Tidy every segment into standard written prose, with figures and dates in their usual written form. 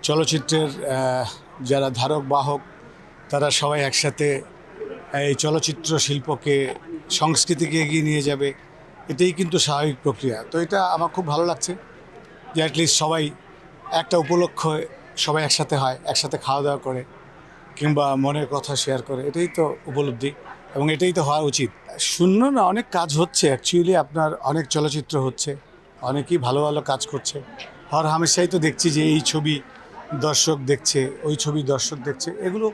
চলচ্চিত্রের যারা ধারক বাহক তারা সবাই একসাথে এই চলচ্চিত্র শিল্পকে সংস্কৃতিকে এগিয়ে নিয়ে যাবে, এটাই কিন্তু স্বাভাবিক প্রক্রিয়া। তো এটা আমার খুব ভালো লাগছে যে অ্যাটলিস্ট সবাই একটা উপলক্ষে সবাই একসাথে হয়, একসাথে খাওয়া দাওয়া করে কিংবা মনের কথা শেয়ার করে, এটাই তো উপলব্ধি এবং এটাই তো হওয়া উচিত। শূন্য না, অনেক কাজ হচ্ছে অ্যাকচুয়ালি, আপনার অনেক চলচ্চিত্র হচ্ছে, অনেকেই ভালো ভালো কাজ করছে। হর হামেশাই তো দেখছি যে এই ছবি দর্শক দেখছে, ওই ছবি দর্শক দেখছে, এগুলো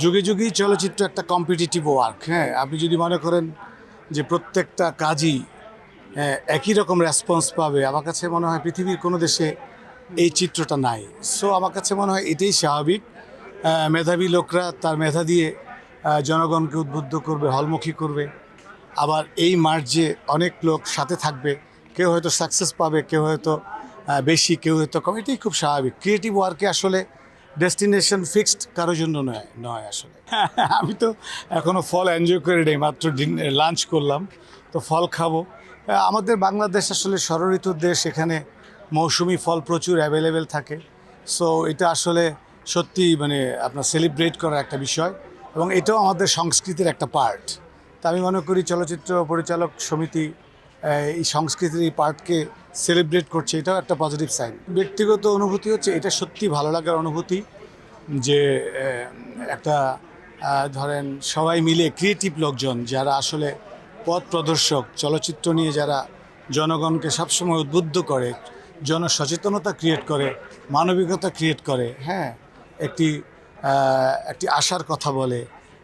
যুগে যুগেই চলচ্চিত্র একটা কম্পিটিটিভ ওয়ার্ক। হ্যাঁ, আপনি যদি মনে করেন যে প্রত্যেকটা কাজই একই রকম রেসপন্স পাবে, আমার কাছে মনে হয় পৃথিবীর কোনো দেশে এই চিত্রটা নাই। সো আমার কাছে মনে হয় এটাই স্বাভাবিক। মেধাবী লোকরা তার মেধা দিয়ে জনগণকে উদ্বুদ্ধ করবে, হলমুখী করবে। আবার এই মার্জে অনেক লোক সাথে থাকবে, কেউ হয়তো সাকসেস পাবে, কেউ হয়তো বেশি, কেউ হয়তো কম, এটাই খুব স্বাভাবিক। ক্রিয়েটিভ ওয়ার্কে আসলে ডেস্টিনেশন ফিক্সড কারোর জন্য নয় নয় আসলে। আমি তো এখনও ফল এনজয় করে নেই, মাত্র লাঞ্চ করলাম, তো ফল খাবো। আমাদের বাংলাদেশ আসলে ষড়ঋতুর দেশ, এখানে মৌসুমি ফল প্রচুর অ্যাভেলেবেল থাকে। সো এটা আসলে সত্যি মানে আপনার সেলিব্রেট করার একটা বিষয় এবং এটাও আমাদের সংস্কৃতির একটা পার্ট। তা আমি মনে করি চলচ্চিত্র পরিচালক সমিতি এই সংস্কৃতির এই পার্টকে সেলিব্রেট করছে, এটাও একটা পজিটিভ সাইন। ব্যক্তিগত অনুভূতি হচ্ছে এটা সত্যি ভালো লাগার অনুভূতি যে একটা ধরেন সবাই মিলে ক্রিয়েটিভ লোকজন যারা আসলে পথ প্রদর্শক, চলচ্চিত্র নিয়ে যারা জনগণকে সবসময় উদ্বুদ্ধ করে, জনসচেতনতা ক্রিয়েট করে, মানবিকতা ক্রিয়েট করে, হ্যাঁ, একটি একটি আশার কথা বলে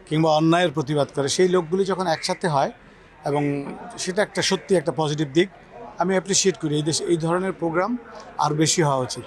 কিংবা অন্যায়ের প্রতিবাদ করে, সেই লোকগুলি যখন একসাথে হয় এবং সেটা একটা সত্যি একটা পজিটিভ দিক। আমি অ্যাপ্রিসিয়েট করি এই দেশে এই ধরনের প্রোগ্রাম আর বেশি হওয়া উচিত।